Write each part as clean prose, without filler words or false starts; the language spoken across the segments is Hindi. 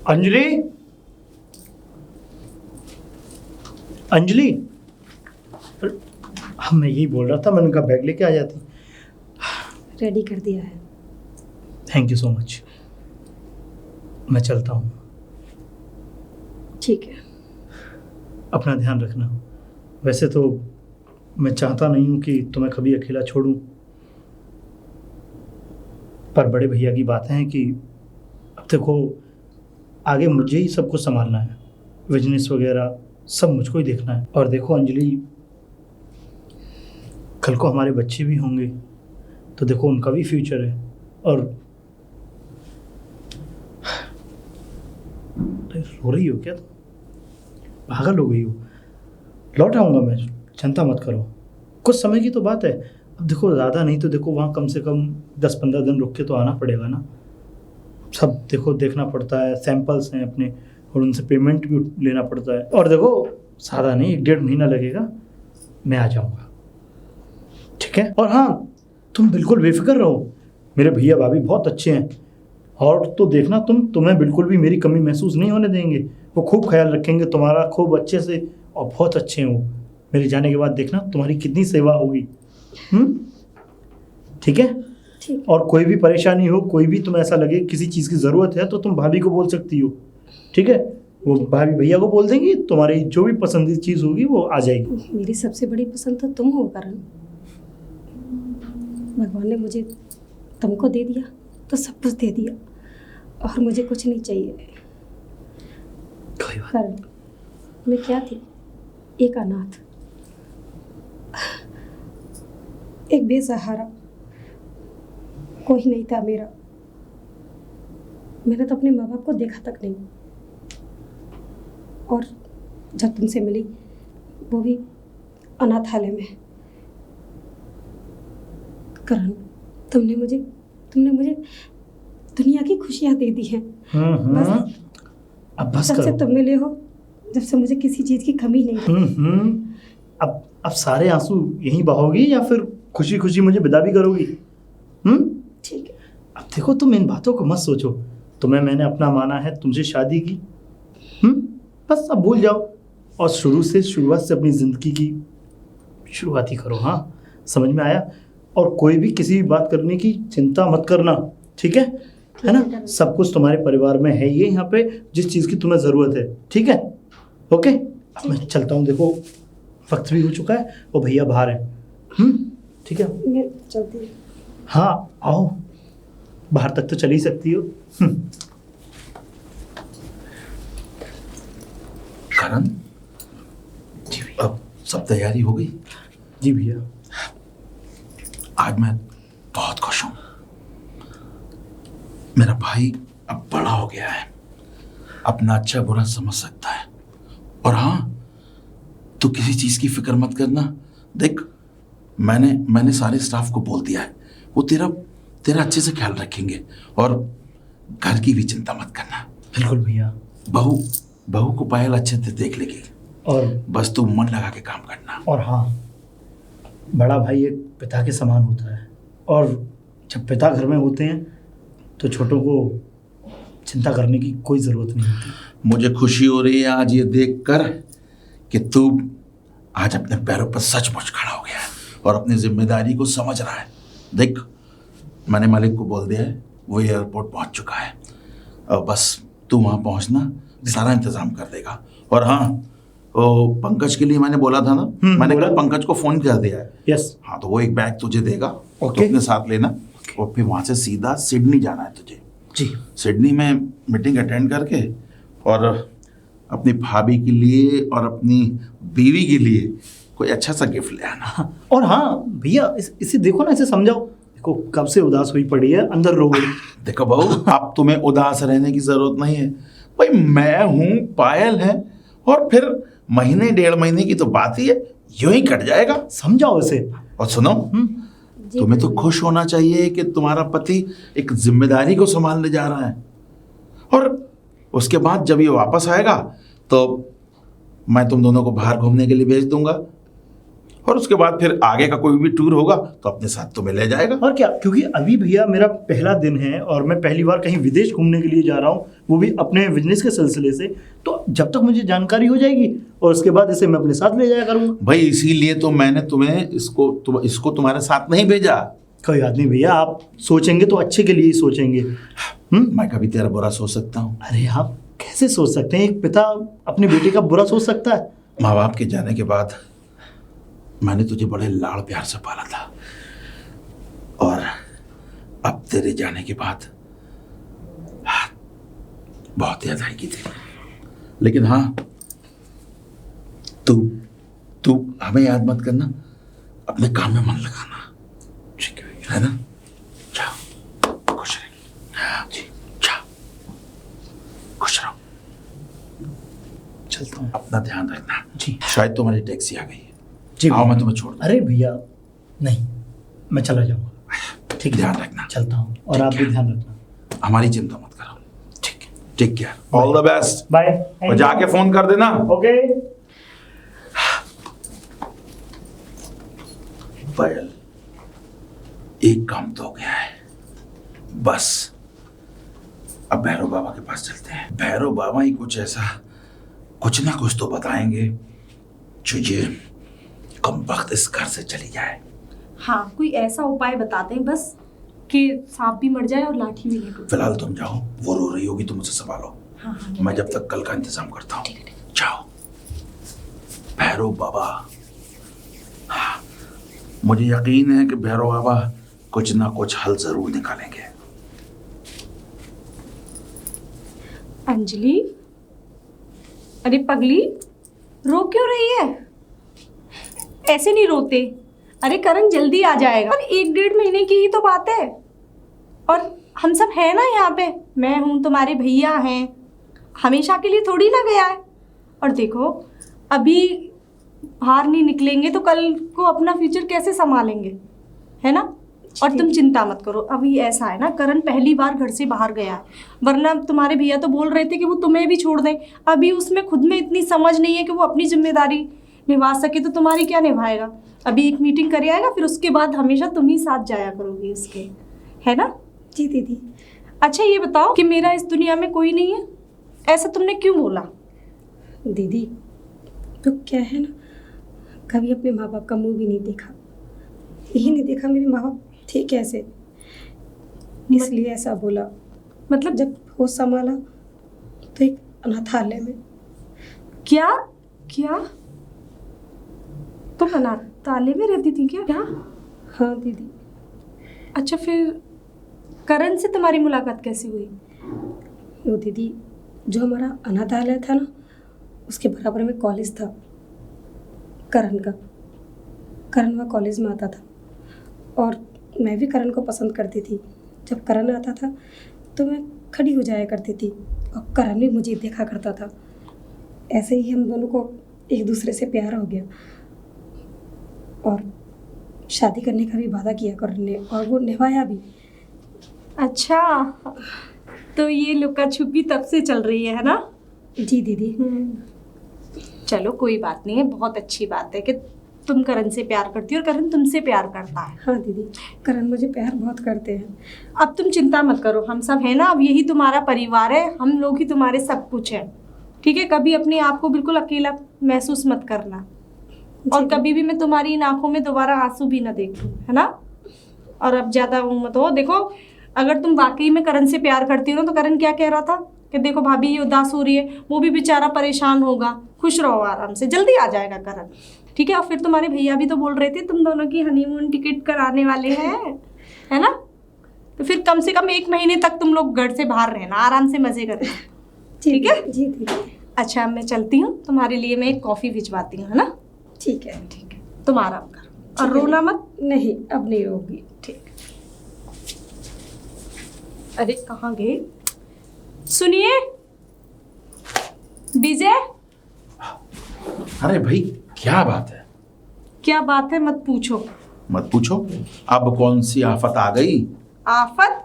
अंजलि, अंजलि। हाँ, मैं यही बोल रहा था, मैंने कहा बैग लेके आ जाती। रेडी कर दिया है। Thank you so much. मैं चलता हूँ। ठीक है। अपना ध्यान रखना। वैसे तो मैं चाहता नहीं हूँ कि तुम्हें कभी अकेला छोड़ूं, पर बड़े भैया की बातें हैं कि अब देखो आगे मुझे ही सब कुछ संभालना है, बिजनेस वगैरह सब मुझको ही देखना है। और देखो अंजलि, कल को हमारे बच्चे भी होंगे तो देखो उनका भी फ्यूचर है। और रो रही हो क्या तुम? पागल हो गई हो? लौट आऊँगा मैं, चिंता मत करो। कुछ समय की तो बात है। अब देखो ज़्यादा नहीं तो देखो वहाँ कम से कम 10-15 दिन रुक के तो आना पड़ेगा ना। सब देखो देखना पड़ता है, सैंपल्स हैं अपने, और उनसे पेमेंट भी लेना पड़ता है। और देखो सादा नहीं, 1-1.5 महीना लगेगा, मैं आ जाऊँगा, ठीक है? और हाँ, तुम बिल्कुल बेफिक्र रहो, मेरे भैया भाभी बहुत अच्छे हैं। और तो देखना तुम्हें बिल्कुल भी मेरी कमी महसूस नहीं होने देंगे। वो खूब ख्याल रखेंगे तुम्हारा, खूब अच्छे से, और बहुत अच्छे हैं वो। मेरे जाने के बाद देखना तुम्हारी कितनी सेवा होगी। ठीक है? ठीक। और कोई भी परेशानी हो, कोई भी तुम्हें ऐसा लगे किसी चीज़ की ज़रूरत है, तो तुम भाभी को बोल सकती हो, ठीक है? वो भाभी भैया को बोल देंगी, तुम्हारी जो भी पसंदीदा चीज़ होगी वो आ जाएगी। मेरी सबसे बड़ी पसंद तो तुम हो करण। भगवान ने मुझे तुमको दे दिया तो सब कुछ दे दिया, और मुझे कुछ नहीं चाहिए। कोई बात। करण, मैं क्या थी? एक अनाथ, एक बेसहारा, कोई नहीं था मेरा। मैंने तो अपने माँ बाप को देखा तक नहीं, और जब तुमसे मिली वो भी अनाथालय में। करण, तुमने मुझे दुनिया की खुशियाँ दे दी हैं। अब बस जब से करो। तुम मिले हो, जब से मुझे किसी चीज़ की कमी नहीं थी। अब सारे आंसू यहीं बहोगी या फिर खुशी खुशी मुझे विदा भी करोगी? ठीक है। अब देखो तुम इन बातों को मत सोचो। तुम्हें मैंने अपना माना है, तुमसे शादी की, बस अब भूल जाओ और शुरुआत से अपनी जिंदगी की शुरुआत ही करो। हाँ, समझ में आया? और कोई भी किसी भी बात करने की चिंता मत करना, ठीक है ना? सब कुछ तुम्हारे परिवार में है ये, यहाँ पे जिस चीज़ की तुम्हें ज़रूरत है, ठीक है? ओके, अब मैं चलता हूँ। देखो वक्त भी हो चुका है, वो भैया बाहर हैं। ठीक है, मैं चलती हूँ। हाँ आओ, बाहर तक तो चल ही सकती हो। करण, अब सब तैयारी हो गई? जी भैया। आज मैं बहुत खुश हूं। मेरा भाई अब बड़ा हो गया है, अपना अच्छा बुरा समझ सकता है। और हाँ, तू किसी चीज की फिक्र मत करना। देख, मैंने सारे स्टाफ को बोल दिया है, वो तेरा अच्छे से ख्याल रखेंगे। और घर की भी चिंता मत करना। बिल्कुल भैया। बहू को पायल अच्छे से देख लेगी, और बस तू मन लगा के काम करना। और हाँ, बड़ा भाई एक पिता के समान होता है, और जब पिता घर में होते हैं तो छोटों को चिंता करने की कोई ज़रूरत नहीं होती। मुझे खुशी हो रही है आज ये देखकर कि तू आज अपने पैरों पर सचमुच खड़ा हो गया है और अपनी जिम्मेदारी को समझ रहा है। देख, मैंने मालिक को बोल दिया है, वो एयरपोर्ट पहुंच चुका है। अब बस तू वहां पहुंचना, सारा इंतजाम कर देगा। और हाँ, वो पंकज के लिए मैंने बोला था ना, मैंने कल पंकज को फोन कर दिया है। यस। हाँ, तो वो एक बैग तुझे देगा, तो ओके। अपने साथ लेना, और फिर वहां से सीधा सिडनी जाना है तुझे। जी। सिडनी में मीटिंग अटेंड करके और अपनी भाभी के लिए और अपनी बीवी के लिए कोई अच्छा सा गिफ्ट ले आना। और हाँ भैया, इसे देखो ना, इसे समझाओ। देखो कब से उदास हुई पड़ी है, अंदर रो गई। देखो बहू, अब तुम्हें उदास रहने की जरूरत नहीं है। भाई मैं हूं, पायल है, और फिर महीने 1.5 महीने की तो बात ही है, यूं ही कट जाएगा। समझाओ इसे। और सुनो, तुम्हें तो खुश होना चाहिए कि तुम्हारा पति एक जिम्मेदारी को संभालने जा रहा है। और उसके बाद जब ये वापस आएगा तो मैं तुम दोनों को बाहर घूमने के लिए भेज दूंगा। और उसके बाद फिर आगे का कोई भी टूर होगा तो अपने साथ तुम्हें ले जाएगा। और क्या, क्योंकि अभी भैया मेरा पहला दिन है और मैं पहली बार कहीं विदेश घूमने के लिए जा रहा हूँ, वो भी अपने बिजनेस के सिलसिले से। तो जब तक मुझे जानकारी हो जाएगी और उसके बाद इसे मैं अपने साथ ले जाया करूँगा। भाई इसीलिए तो मैंने तुम्हें इसको तुम्हारे साथ नहीं भेजा। कोई बात नहीं भैया, आप सोचेंगे तो अच्छे के लिए ही सोचेंगे। मैं कभी तेरा बुरा सोच सकता हूँ? अरे आप कैसे सोच सकते हैं, एक पिता अपने बेटे का बुरा सोच सकता है? माँ बाप के जाने के बाद मैंने तुझे बड़े लाड़ प्यार से पाला था, और अब तेरे जाने के बाद बहुत याद आएगी तेरी। लेकिन हाँ, तू हमें याद मत करना, अपने काम में मन लगाना, ठीक है ना? जाओ, खुश रहो जी, जाओ, खुश रहो। चलता हूँ। अपना ध्यान रखना जी। शायद तुम्हारी टैक्सी आ गई है। जी आओ, मैं तुम्हें छोड़ दूं। अरे भैया नहीं, मैं चला जाऊँगा। ठीक, ध्यान रखना। चलता हूँ, और आप भी ध्यान रखना। हमारी चिंता मत करो। ठीक है, take care, all the best. Bye. और जाके फोन कर देना। ओके। पायल, एक काम तो हो गया है, बस अब भैरव बाबा के पास चलते हैं। भैरव बाबा ही कुछ ना कुछ तो बताएंगे जो ये कम वक्त इस घर से चली जाए। हाँ, कोई ऐसा उपाय बताते हैं बस कि सांप भी मर जाए और लाठी भी नहीं टूटे। फिलहाल तुम जाओ, वो रो रही होगी, तुम उसे संभालो। हाँ, मैं जब तक कल का इंतजाम करता हूँ। ठीक है। जाओ। भैरव बाबा, हाँ, मुझे यकीन है कि भैरव बाबा कुछ ना कुछ हल जरूर निकालेंगे। अंजलि, अरे पगली, रो क्यों रही है? ऐसे नहीं रोते। अरे करण जल्दी आ जाएगा, और 1-1.5 महीने की ही तो बात है, और हम सब हैं ना यहाँ पे। मैं हूँ, तुम्हारे भैया हैं, हमेशा के लिए थोड़ी ना गया है। और देखो, अभी बाहर नहीं निकलेंगे तो कल को अपना फ्यूचर कैसे संभालेंगे, है ना? और तुम चिंता मत करो, अभी ऐसा है ना, करण पहली बार घर से बाहर गया है, वरना तुम्हारे भैया तो बोल रहे थे कि वो तुम्हें भी छोड़ दें। अभी उसमें खुद में इतनी समझ नहीं है कि वो अपनी जिम्मेदारी निभा सके, तो तुम्हारी क्या निभाएगा? अभी एक मीटिंग कर आएगा, फिर उसके बाद हमेशा तुम ही साथ जाया करोगी उसके, है ना? जी दीदी। अच्छा ये बताओ कि मेरा इस दुनिया में कोई नहीं है, ऐसा तुमने क्यों बोला? दीदी तो क्या है ना, कभी अपने माँ बाप का मुंह भी नहीं देखा, यही नहीं देखा मेरे माँ बाप थे कैसे, इसलिए ऐसा बोला। मतलब जब होश संभाला तो एक अनाथालय में। क्या क्या तुम अनाथालय में रहती थी क्या? हाँ दीदी। अच्छा, फिर करण से तुम्हारी मुलाकात कैसे हुई? वो दीदी, जो हमारा अनाथालय था ना, उसके बराबर में कॉलेज था करण का। करण वहाँ कॉलेज में आता था, और मैं भी करण को पसंद करती थी। जब करण आता था तो मैं खड़ी हो जाया करती थी, और करण भी मुझे देखा करता था। ऐसे ही हम दोनों को एक दूसरे से प्यार हो गया, और शादी करने का भी वादा किया करण ने, और वो निभाया भी। अच्छा, तो ये लुका छुपी तब से चल रही है ना? जी दीदी। चलो कोई बात नहीं है, बहुत अच्छी बात है कि तुम करण से प्यार करती हो और करण तुमसे प्यार करता है। हाँ दीदी, करण मुझे प्यार बहुत करते हैं। अब तुम चिंता मत करो, हम सब है ना, अब यही तुम्हारा परिवार है, हम लोग ही तुम्हारे सब कुछ है, ठीक है? कभी अपने आप को बिल्कुल अकेला महसूस मत करना, और कभी भी मैं तुम्हारी इन आंखों में दोबारा आंसू भी ना देखूं, है ना? और अब ज़्यादा वो मत हो। देखो, अगर तुम वाकई में करण से प्यार करती हो ना, तो करण क्या कह रहा था कि देखो भाभी ये उदास हो रही है, वो भी बेचारा परेशान होगा, खुश रहो आराम से, जल्दी आ जाएगा करण, ठीक है? और फिर तुम्हारे भैया भी तो बोल रहे थे तुम दोनों की हनीमून टिकट कराने वाले हैं, है ना? तो फिर कम से कम 1 महीने तक तुम लोग घर से बाहर रहना, आराम से मजे करना, ठीक है? जी दीदी। अच्छा, मैं चलती हूँ, तुम्हारे लिए मैं एक कॉफ़ी भिजवाती हूँ, है ना? ठीक है। ठीक है, तुम आराम करो और ठीक है। रोना मत। नहीं, अब नहीं रोगी। ठीक। अरे कहाँ गए? सुनिए विजय। अरे भाई, क्या बात है? क्या बात है मत पूछो। मत पूछो, अब कौन सी आफत आ गई? आफत?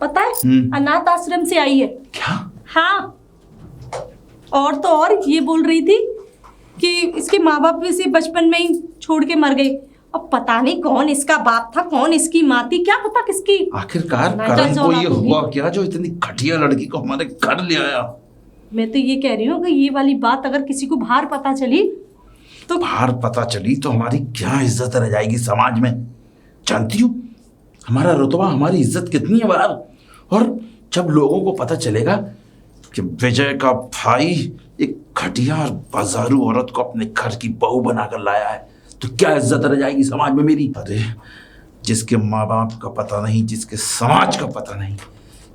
पता है, अनाथ आश्रम से आई है। क्या? हाँ, और तो और ये बोल रही थी कि इसके माँ बाप इसे बचपन में ही छोड़ के मर गई। अब पता नहीं कौन इसका बाप था, कौन इसकी माँ थी, क्या पता किसकी। आखिरकार मैं करण तो को ये औलाद होगी। हुआ क्या जो इतनी घटिया लड़की को हमारे घर ले आया? मैं तो ये कह रही हूँ कि ये वाली बात अगर किसी को बाहर पता चली तो बाहर पता चली तो हमारी क्या इज्जत रह जाएगी समाज में? जानती हूँ हमारा रुतबा, हमारी इज्जत कितनी है बाहर। और जब लोगों को पता चलेगा कि विजय का भाई एक घटिया और बाजारू औरत को अपने घर की बहू बनाकर लाया है, तो क्या इज्जत रह जाएगी समाज में मेरी? अरे जिसके माँ बाप का पता नहीं, जिसके समाज का पता नहीं,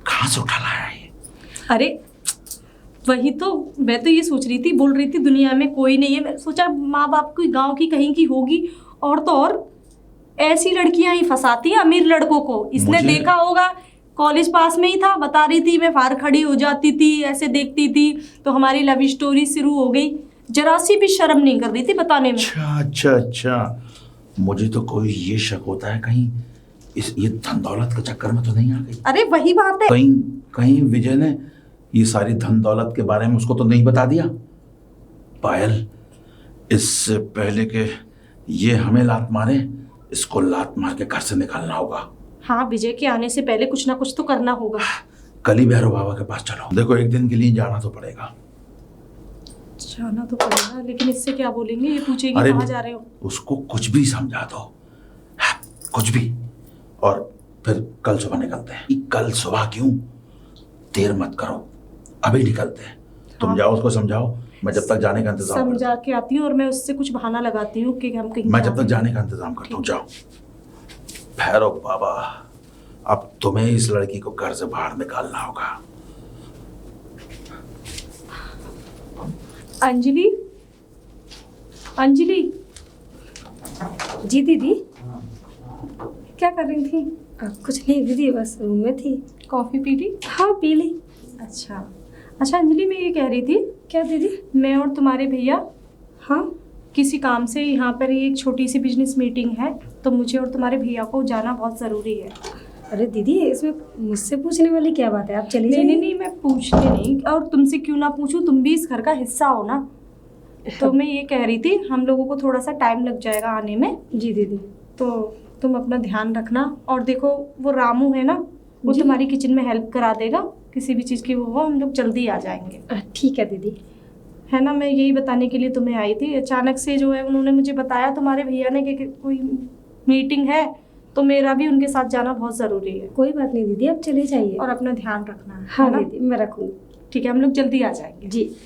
कहाँ से उठा लाया है ये? अरे वही तो मैं तो ये सोच रही थी, बोल रही थी दुनिया में कोई नहीं है। मैं सोचा माँ बाप की गांव की कहीं की होगी। और तो और ऐसी लड़कियां ही फंसाती हैं अमीर लड़कों को। इसने मुझे- देखा होगा, कॉलेज पास में ही था, बता रही थी मैं बाहर खड़ी हो जाती थी, ऐसे देखती थी, तो हमारी लव स्टोरी शुरू हो गई। जरा सी भी शर्म नहीं कर रही थी बताने में। अच्छा, मुझे तो कोई ये शक होता है कहीं ये धन दौलत के चक्कर में तो नहीं आ गई? अरे वही बात है। कहीं विजय ने ये सारी धन दौलत के बारे में उसको तो नहीं बता दिया? पायल, इससे पहले कि ये हमें लात मारे, इसको लात मार के घर से निकालना होगा। हाँ, विजय के आने से पहले कुछ ना कुछ तो करना होगा। कल ही भैरव बाबा के पास चलो। देखो एक दिन के लिए जाना तो पड़ेगा। जाना तो पड़ेगा, लेकिन इससे क्या बोलेंगे? ये पूछेगी अरे कहाँ जा रहे हो। उसको कुछ भी समझा दो, कुछ भी, और फिर कल सुबह निकलते हैं। कल सुबह क्यों, देर मत करो, अभी निकलते हैं। तुम हाँ। जाओ, उसको समझाओ, मैं जब तक जाने का इंतजाम करता समझा के आती हूँ और मैं उससे कुछ बहाना लगाती हूँ कि हम कहीं हूँ। मैं जब जा तक रहे हैं। जाने का इंतजाम करता हूँ। जाओ। भैरव बाबा, अब तुम्हें इस लड़की को घर से बाहर निकालना होगा। अंजलि, अंजलि, जी दीदी। क्या कर रही थी? कुछ नहीं दीदी, बस रूम में थी। कॉफी पी ली? हाँ पी ली। अच्छा अंजलि, मैं ये कह रही थी, क्या दीदी? मैं और तुम्हारे भैया हाँ किसी काम से यहाँ पर एक छोटी सी बिजनेस मीटिंग है, तो मुझे और तुम्हारे भैया को जाना बहुत ज़रूरी है। अरे दीदी, इसमें मुझसे पूछने वाली क्या बात है, आप चली नहीं जाइए। नहीं, मैं पूछती नहीं, और तुमसे क्यों ना पूछूं, तुम भी इस घर का हिस्सा हो ना। तो मैं ये कह रही थी, हम लोगों को थोड़ा सा टाइम लग जाएगा आने में, जी दीदी। तो तुम अपना ध्यान रखना। और देखो वो रामू है ना, वो जी। तुम्हारी किचन में हेल्प करा देगा, किसी भी चीज़ की वो हो, हम लोग जल्दी आ जाएंगे। ठीक है दीदी। है ना, मैं यही बताने के लिए तुम्हें आई थी। अचानक से जो है उन्होंने मुझे बताया तुम्हारे भैया ने कि कोई मीटिंग है, तो मेरा भी उनके साथ जाना बहुत ज़रूरी है। कोई बात नहीं दीदी, आप चले जाइए। और अपना ध्यान रखना है हाँ ना? दीदी, मैं रखूँगी। ठीक है, हम लोग जल्दी आ जाएंगे। जी।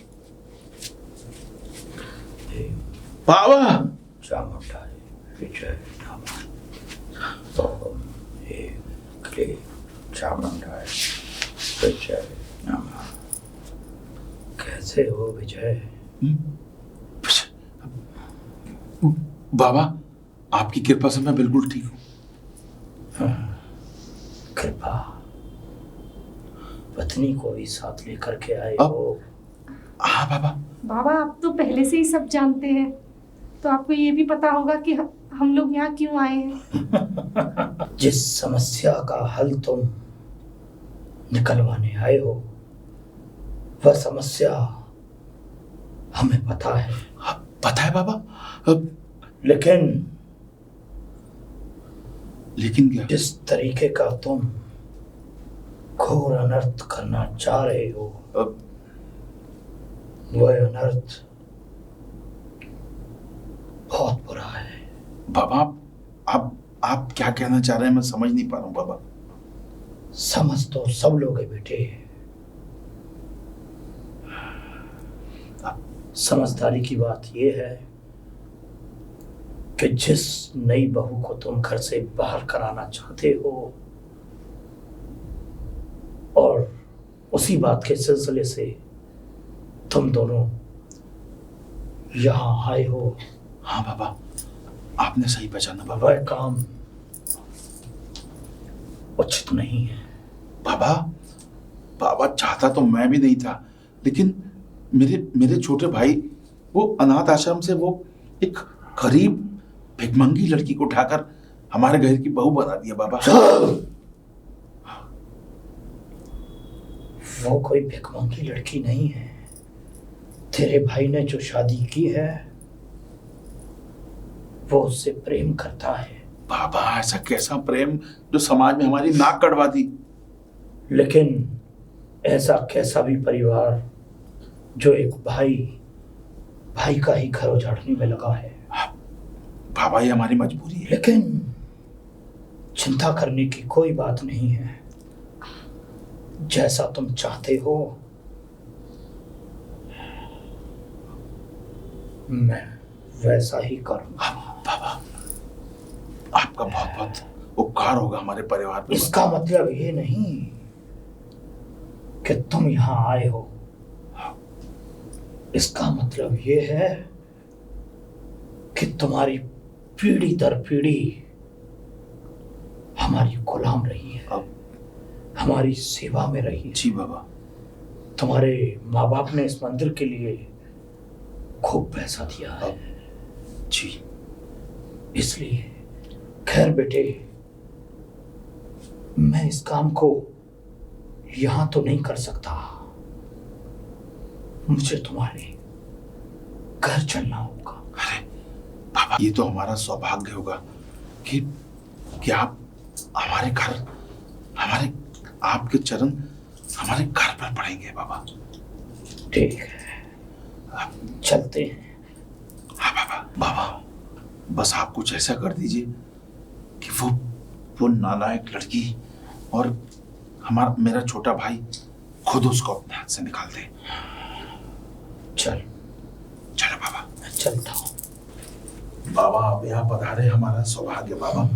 बाबा, चामुंडाय विजय नमः। ओम एक क्लीं चामुंडाय विजय नमः। कैसे हो विजय? बाबा आपकी कृपा से मैं बिल्कुल ठीक हूँ। कृपा? पत्नी को भी साथ लेकर के आए अब- हो? हाँ बाबा। बाबा, आप तो पहले से ही सब जानते हैं, तो आपको ये भी पता होगा कि हम लोग यहाँ क्यों आए हैं। जिस समस्या का हल तुम निकलवाने आए हो, वह समस्या हमें पता है। हाँ, पता है बाबा। लेकिन क्या? जिस तरीके का तुम घोर अनर्थ करना चाह रहे हो, अब वह अनर्थ बहुत बुरा है। बाबा आप क्या कहना चाह रहे हैं, मैं समझ नहीं पा रहा हूँ बाबा। समझ तो सब लोग है बेटे। समझदारी की बात यह है कि जिस नई बहू को तुम घर से बाहर कराना चाहते हो, और उसी बात के सिलसिले से तुम दोनों यहाँ आए हो, हाँ बाबा, आपने सही पहचाना बाबा। वह काम उचित नहीं है। बाबा चाहता तो मैं भी नहीं था, लेकिन मेरे छोटे भाई वो अनाथ आश्रम से वो एक गरीब भिखमंगी लड़की को उठाकर हमारे घर की बहू बना दिया बाबा। वो कोई भिखमंगी लड़की नहीं है। तेरे भाई ने जो शादी की है वो उससे प्रेम करता है, बाबा ऐसा कैसा प्रेम जो समाज में हमारी नाक कटवा दी। लेकिन ऐसा कैसा भी परिवार जो एक भाई का ही घर उजाड़ने में लगा है। बाबा ये हमारी मजबूरी है। लेकिन चिंता करने की कोई बात नहीं है। जैसा तुम चाहते हो मैं वैसा ही करूंगा। बाबा आपका बहुत बहुत उपकार होगा हमारे परिवार पे। इसका मतलब ये नहीं कि तुम यहां आए हो, इसका मतलब ये है कि तुम्हारी पीढ़ी दर पीढ़ी हमारी गुलाम रही है, हमारी सेवा में रही है। जी बाबा। तुम्हारे माँ बाप ने इस मंदिर के लिए खूब पैसा दिया है। जी इसलिए खैर बेटे, मैं इस काम को यहां तो नहीं कर सकता, मुझे तुम्हारे घर चलना होगा। अरे बाबा ये तो हमारा सौभाग्य होगा कि आप हमारे घर, हमारे आपके चरण हमारे घर पर पड़ेंगे बाबा। ठीक है, चलते हैं। हाँ बाबा। बाबा बस आप कुछ ऐसा कर दीजिए कि वो नालायक लड़की और मेरा छोटा भाई खुद उसको अपने हाथ से निकाल दे। चलो बाबा। मैं चलता हूँ। बाबा आप यहाँ पधारे हमारा सौभाग्य बाबा।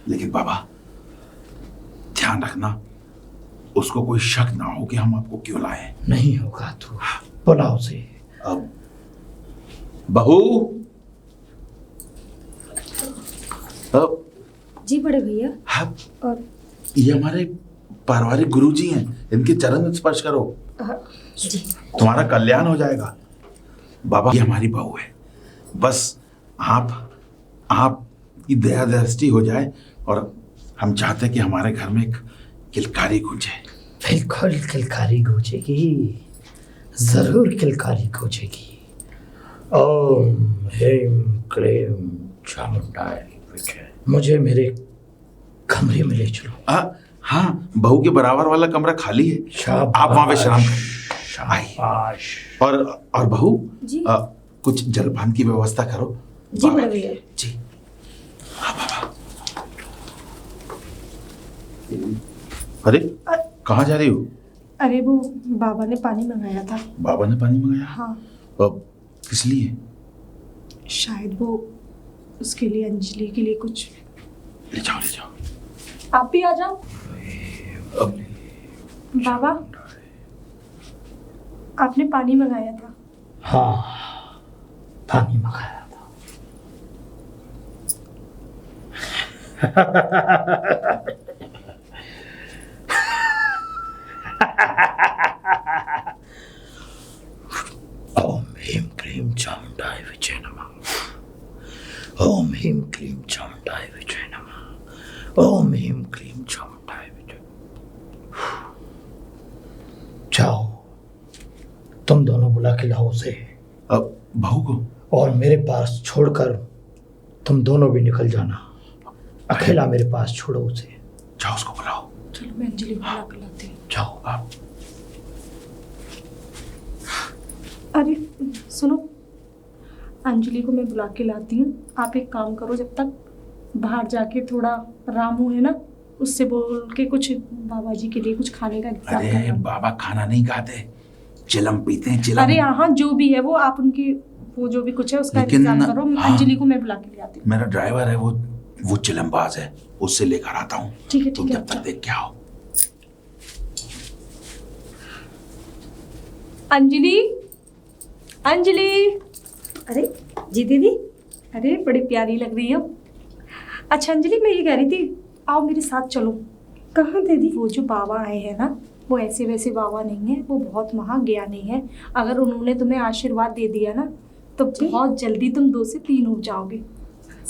लेकिन बाबा ध्यान रखना उसको कोई शक ना हो कि हम आपको क्यों लाए। नहीं होगा, तू बुला उसे। अब बहू। अब जी बड़े भैया। हाँ और ये हमारे पारिवारिक गुरुजी हैं, इनके चरण स्पर्श करो। जी तुम्हारा कल्याण हो जाएगा। बाबा ये हमारी बहू है, बस आप की दया दृष्टि हो जाए और हम चाहते हैं कि हमारे घर में एक किलकारी गूंजे। बिल्कुल किलकारी गूंजेगी, जरूर किलकारी गूंजेगी। ओम ह्रीम क्लीम चामुंडाय विजय। मुझे मेरे कमरे में ले चलो। हाँ बहू के बराबर वाला कमरा खाली है, शाबाश, आप वहां विश्राम करें। शाबाश। और बहू जी। कुछ जलपान की व्यवस्था करो। जी बाबा बड़े की। भैया। जी हाँ बाबा। अरे कहाँ जा रही हो? अरे वो बाबा ने पानी मंगाया था। बाबा ने पानी मंगाया? हाँ। किस लिए? शायद वो उसके लिए, अंजलि के लिए कुछ। ले जाओ। आप भी आ जाओ। अब बाबा आपने पानी मंगाया था। हाँ, पानी मंगाया था। ओम ह्रीम क्लीम चामुंडाय विजय नमः। ओम ह्रीम क्लीम चामुंडाय विजय नमः। ओम ह्रीम क्लीम चामुंडाय विजय। जाओ, तुम दोनों बुला के लाओ उसे। अब बहू को और मेरे पास छोड़कर तुम दोनों भी निकल जाना। अकेला मेरे पास छोड़ो उसे। जाओ उसको बुलाओ। चलो मैं अंजलि को बुला कर लाती हूँ। जाओ आप। अरे सुनो, अंजलि को मैं बुला के लाती हूँ। आप एक काम करो, जब तक बाहर जाके थोड़ा रामू है ना, उससे बोल के कुछ बाबा जी के लिए कुछ खाने का इंतजाम अरे करना। बाबा खाना नहीं खाते, चिलम पीते हैं। चिलम। अरे हाँ, जो भी है वो आप उनकी वो जो भी कुछ है उसका लेकिन इंतजाम करो। हाँ। अंजलि को मैं बुला के ले आती हूँ। मेरा ड्राइवर है वो चिलमबाज है, उससे लेकर आता हूँ। ठीक है, तुम ठीक है, जब तक अच्छा। देख के आओ। अंजलि। अरे जी दीदी। अरे बड़ी प्यारी लग रही हो। अच्छा अंजलि, मैं ये कह रही थी, आओ मेरे साथ चलो। कहाँ दीदी? वो जो बाबा आए हैं ना, वो ऐसे वैसे बाबा नहीं है, वो बहुत महाज्ञानी है। अगर उन्होंने तुम्हें आशीर्वाद दे दिया ना, तो जी। बहुत जल्दी तुम 2 से 3 हो जाओगे।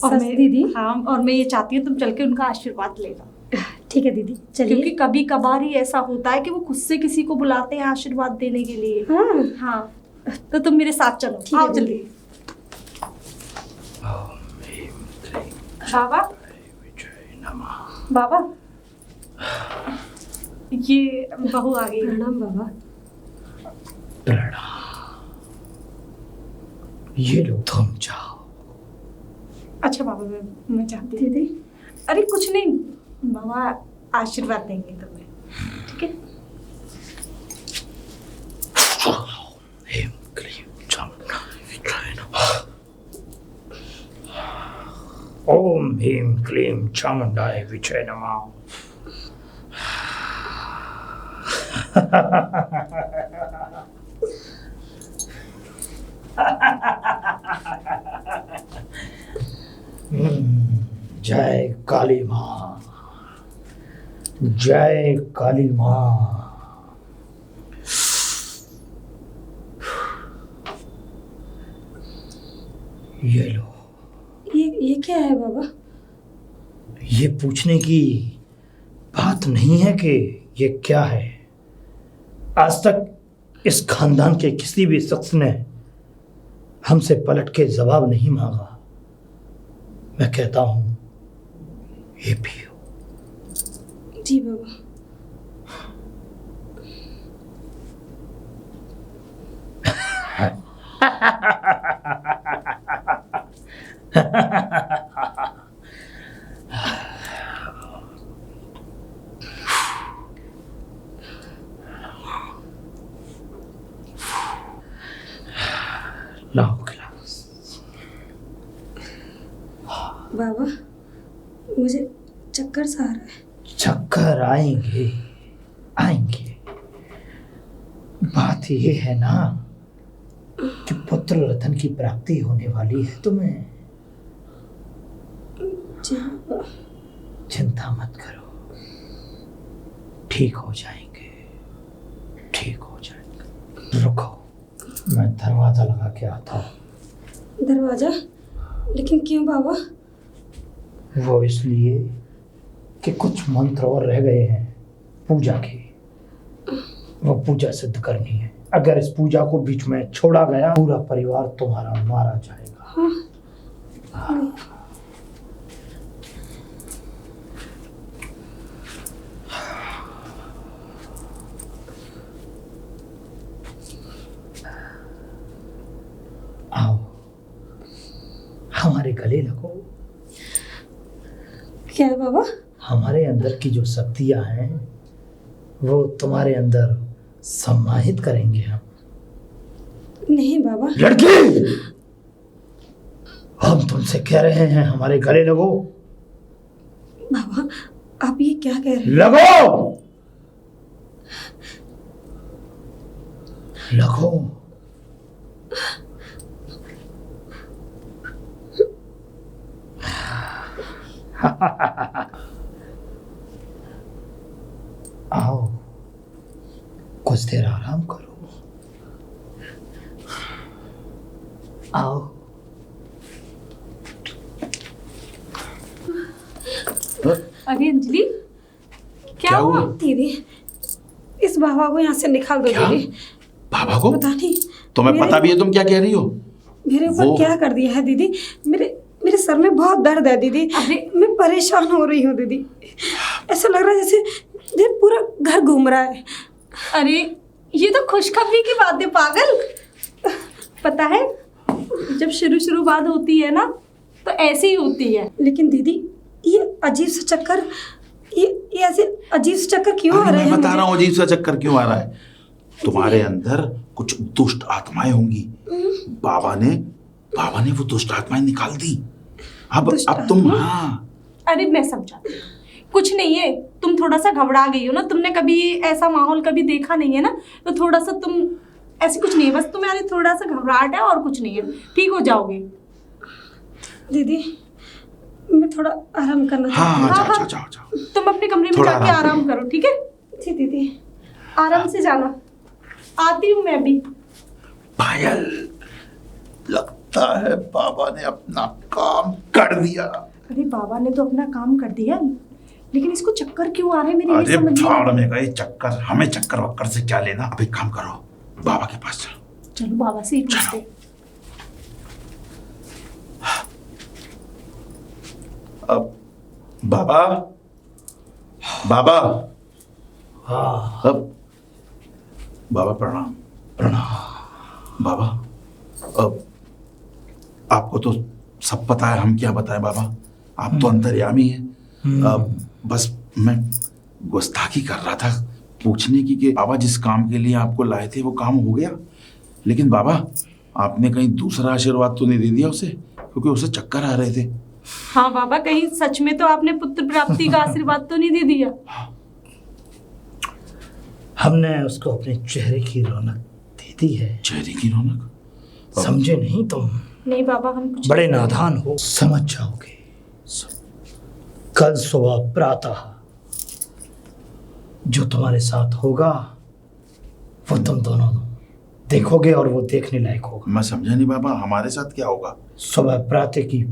और सच मैं दीदी? हाँ, और मैं ये चाहती हूँ तुम चल के उनका आशीर्वाद लेना। ठीक है दीदी, चलिए। क्योंकि कभी कभार ही ऐसा होता है कि वो खुद से किसी को बुलाते हैं आशीर्वाद देने के लिए। हाँ हाँ, तो तुम मेरे साथ चलो। ठीक है आओ दीदी। जल्दी। ओम ह्रीम बाबा विजय नमः। बाबा, ये बहू आ गई। प्रणाम बाबा। प्रणाम। ये लो, तुम जाओ। अच्छा बाबा, मैं चाहती हूँ। दीदी अरे कुछ नहीं बाबा, आशीर्वाद देंगे तुम्हें, ठीक है? ह्रीं क्लीं चामुण्डाय विद्महे नमः। ओम ह्रीं क्लीं चामुण्डाय विद्महे नमः। जय काली माँ, जय काली माँ। ये लो। ये क्या है बाबा? ये पूछने की बात नहीं है कि ये क्या है। आज तक इस खानदान के किसी भी शख्स ने हमसे पलट के जवाब नहीं मांगा। मैं कहता हूं, ये पियो। जी बाबा। लाओ गिलास। बाबा मुझे चक्कर सा आ रहा है। चक्कर आएंगे, आएंगे। बात ये है ना कि पुत्र रतन की प्राप्ति होने वाली है तुम्हें। जी बाबा। चिंता मत करो, ठीक हो जाएंगे, ठीक हो जाएंगे। रुको, मैं दरवाजा लगा के आता हूँ। दरवाजा? लेकिन क्यों बाबा? वो इसलिए कि कुछ मंत्र और रह गए हैं पूजा के। वो पूजा सिद्ध करनी है। अगर इस पूजा को बीच में छोड़ा गया, पूरा परिवार तुम्हारा मारा जाएगा। आओ, हमारे गले लगो। क्या है बाबा? हमारे अंदर की जो शक्तियां हैं वो तुम्हारे अंदर सम्मानित करेंगे हम। नहीं बाबा। लड़की, हम तुमसे कह रहे हैं हमारे गले लगो। बाबा आप ये क्या कह रहे हैं? लगो, लगो। आओ, कुछ देर आराम करो। आओ। अरे अंजलि, क्या हुआ? दीदी इस बाबा को यहाँ से निकाल दो। क्या? दीदी बाबा को? पता नहीं तुम्हें मेरे- पता भी है तुम क्या कह रही हो? मेरे ऊपर वो- क्या कर दिया है दीदी। मेरे सर में बहुत दर्द है दीदी। मैं परेशान हो रही हूँ दीदी। ऐसा लग रहा है जैसे पूरा घर घूम रहा है। अरे ये तो खुशखबरी की बात है पागल। पता है, जब शुरू बात होती है ना तो ऐसे ही होती है। लेकिन दीदी ये अजीब सा चक्कर, ये ऐसे अजीब सा चक्कर क्यों आ अरे रहे हैं मैं बता मुझे? रहा हूँ अजीब सा चक्कर क्यों आ रहा है। तुम्हारे अंदर कुछ दुष्ट आत्माएं होंगी। बाबा ने वो दुष्ट आत्माएं निकाल दी। अब तुम, हाँ अरे मैं समझाती हूँ, कुछ नहीं है। तुम थोड़ा सा घबरा गई हो ना, तुमने कभी ऐसा माहौल कभी देखा नहीं है ना, तो थोड़ा सा तुम ऐसे कुछ नहीं है, बस तुम्हारे थोड़ा सा घबराहट है और कुछ नहीं है, ठीक हो जाओगे। दीदी मैं थोड़ा आराम करना हाँ चाहती हाँ, हूँ। जाओ। तुम अपने कमरे में थोड़ा जाके आराम आराम करो, ठीक है? जी दीदी। आराम से जाना। आती हूँ मैं भी। पायल, लगता है बाबा ने अपना काम कर दिया। अरे बाबा ने तो अपना काम कर दिया, लेकिन इसको चक्कर क्यों आ रहे हैं मेरे ये अरे समझ नहीं आ भाड़ रहा। में गए चक्कर, हमें चक्कर वक्कर से क्या लेना। अब एक काम करो, बाबा के पास चलो। चलो बाबा से ही पूछते। बाबा, बाबा, हाँ अब बाबा प्रणाम। प्रणाम। बाबा, अब आपको तो सब पता है, हम क्या बताएं बाबा, आप तो अंतर्यामी हैं। अब बस मैं गुस्ताखी कर रहा था पूछने की कि बाबा जिस काम के लिए आपको लाए थे वो काम हो गया, लेकिन बाबा आपने कहीं दूसरा आशीर्वाद तो नहीं दे दिया उसे, क्योंकि उसे चक्कर आ रहे थे। हाँ बाबा, कहीं सच में तो आपने पुत्र प्राप्ति का आशीर्वाद तो नहीं दे दिया? हमने उसको अपने चेहरे की रौनक दे दी है। चेहरे की रौनक? समझे नहीं तुम? नहीं बाबा, हम कुछ बड़े नादान हो, समझ जाओगे। कल सुबह प्रातः जो तुम्हारे साथ होगा वो तुम दोनों देखोगे और वो देखने लायक होगा। मैं समझा नहीं बाबा, हमारे साथ क्या होगा? सुबह प्रातः की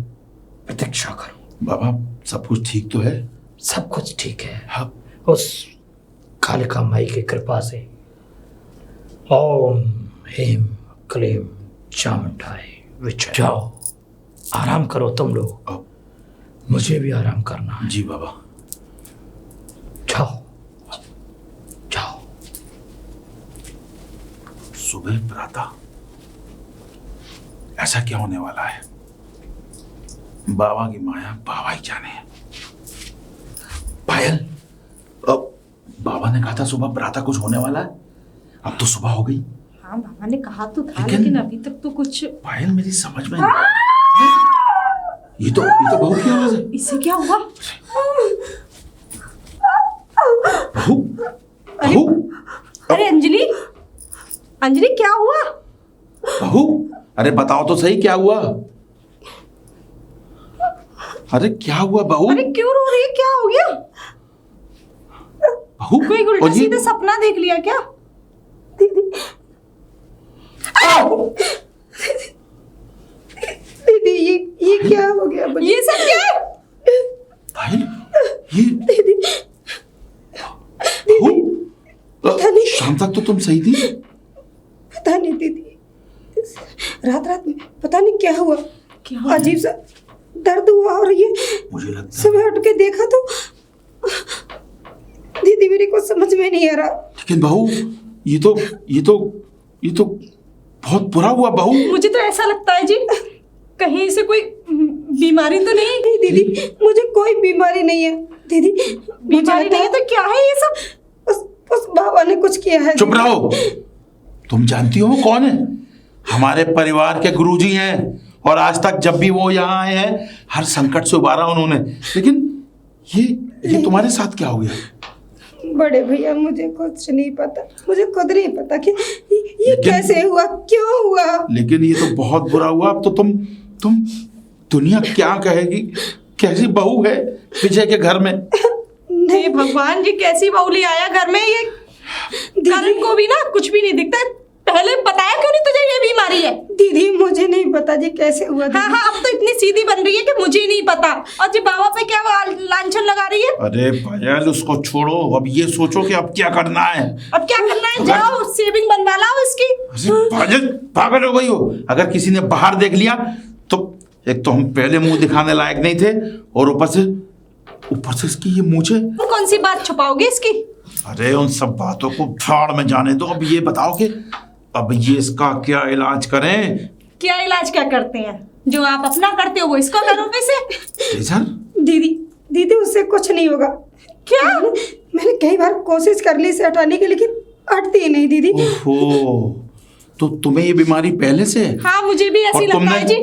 प्रतीक्षा करो। बाबा सब कुछ ठीक तो है? सब कुछ ठीक है। हाँ। उस कालिका माई की कृपा से। ओम ह्रीम क्लीम चामुंडाय विच। जाओ आराम करो तुम लोग, अब मुझे भी आराम करना है। जी बाबा। जाओ जाओ। सुबह प्रातः ऐसा क्या होने वाला है? बाबा की माया बाबा ही जाने है। पायल, अब बाबा ने कहा था सुबह प्रातः कुछ होने वाला है, अब तो सुबह हो गई। हाँ बाबा ने कहा तो था, लेकिन लेकिन अभी तक तो कुछ। पायल मेरी समझ में नहीं। ये तो बहू की आवाज है। इससे क्या हुआ? बहू, बहू, अरे अंजलि, अंजलि क्या हुआ? बहू, अरे बताओ तो सही क्या हुआ? अरे क्या हुआ बहू? अरे क्यों रो रही है, क्या हो गया? बहू, कोई उल्टा और ये- सीधा सपना देख लिया क्या? दीदी ये क्या हो गया मुझे? ये सब क्या है? पायल, ये दीदी बहू, पता नहीं। शाम तक तो तुम सही थी। पता नहीं दीदी, रात में पता नहीं क्या हुआ, क्या हुआ? अजीब सा दर्द हुआ और ये मुझे लगता है, सुबह उठ के देखा तो दीदी मेरे को समझ में नहीं आ रहा। लेकिन बहू ये तो बहुत बुरा हुआ बहू। मुझे तो ऐसा लगता है जी, कहीं से कोई बीमारी तो नहीं? नहीं दीदी, मुझे कोई बीमारी नहीं है दीदी। बीमारी नहीं है तो क्या है ये सब? उस बाबा ने कुछ किया है। चुप रहो, तुम जानती हो वो कौन है? हमारे परिवार के गुरुजी हैं, और आज तक जब भी वो यहाँ आए हैं हर संकट से उबारा उन्होंने। लेकिन ये तुम्हारे साथ क्या हो गया? बड़े भैया मुझे कुछ नहीं पता, मुझे खुद नहीं पता कि ये लेकिन- कैसे हुआ, क्यों हुआ। लेकिन ये तो बहुत बुरा हुआ। अब तो तुम दुनिया क्या कहेगी? कैसी बहू है विजय के घर में? हे भगवान जी, कैसी बहू ले आया घर में ये? करण को भी ना कुछ भी नहीं दिखता है। पहले बताया क्यों नहीं तुझे ये बीमारी है? दीदी मुझे नहीं पता जी कैसे हुआ। हाँ हाँ, अब तो इतनी सीधी बन रही है कि मुझे नहीं पता, और जी बाबा पे क्या लांछन लगा रही है? अरे पायल, उसको छोड़ो, अब ये सोचो कि अब क्या करना है। अब क्या करना है? जाओ सेविंग बनवा लाओ इसकी। अरे पायल, पागल हो गई हो? अगर किसी ने बाहर देख लिया तो एक तो हम पहले मुंह दिखाने लायक नहीं थे, और ऊपर से इसकी ये मूछें। कौन सी बात छुपाओगे इसकी? अरे उन सब बातों को भाड़ में जाने दो। अब ये बताओ कि अब ये इसका क्या इलाज करें? क्या इलाज क्या करते हैं? जो आप अपना करते हो वो इसको करो वैसे। सर, दीदी उससे कुछ नहीं होगा। क्या? मैंने कई बार कोशिश कर ली इसे हटाने की, लेकिन हटती ही नहीं दीदी। ओहो, तो तुम्हें ये बीमारी पहले से है? हाँ, मुझे भी ऐसी और लगता है जी।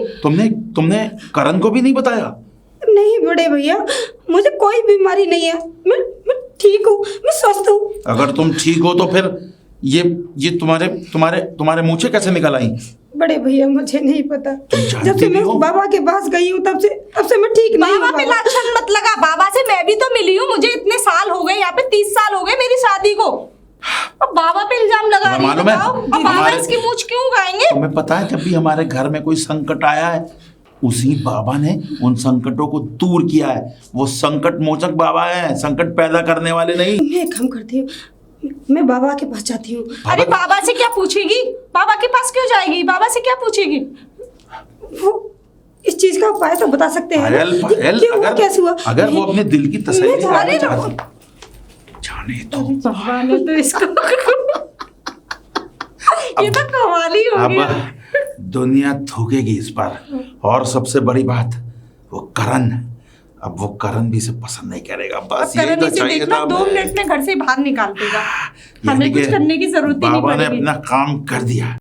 तुमने करण को भी नहीं बताया? नहीं बड़े भैया, मुझे कोई बीमारी नहीं है, मैं ठीक हूँ, मैं स्वस्थ हूँ। अगर तुम ठीक हो तो फिर ये तुम्हारे मूछे कैसे निकल आई? बड़े भैया मुझे नहीं पता, जानती जब से मैं नहीं हो? उस बाबा के पास गई हूँ तब से मैं ठीक नहीं बाबा पे हूँ। लाछन मत लगा। बाबा से मैं भी तो मिली हूँ, मुझे इतने साल हो गए यहाँ पे, 30 साल हो गए मेरी शादी को। अब बाबा पे इल्जाम लगा रही है, मालूम है, बताओ। अब बाबा हमारे- इसकी मूछ क्यों उगाएंगे? तुम्हें पता है जब भी हमारे घर में कोई संकट आया है, उसी बाबा ने उन संकटों को दूर किया है। वो संकट मोचक बाबा है, संकट पैदा करने वाले नहीं। मैं एक काम करती हूँ, मैं बाबा के पास जाती हूँ। अरे बाबा से क्या पूछेगी? बाबा के पास क्यों जाएगी? बाबा से क्या पूछेगी? इस चीज का उपाय तो बता सकते हैं ना? पायल, पायल, क्यों हुआ, कैसे हुआ? अगर वो अपने दिल की तसल्ली मैं जा रही करना हूँ। चाहती, जाने तो भगवान ने तो इसको ये तो कमाल ही हो गया। अब दुनिया थूकेगी इस पर। और सबसे बड़ी बात, वो करण, अब वो करण भी इसे पसंद नहीं करेगा। बस यही करण तो इसे चाहिए देखना था 2 हमें। मिनट में घर से बाहर निकाल देगा। यानी हमें कुछ कि करने की जरूरत ही नहीं बाबा ने पड़ेगी। अपना काम कर दिया।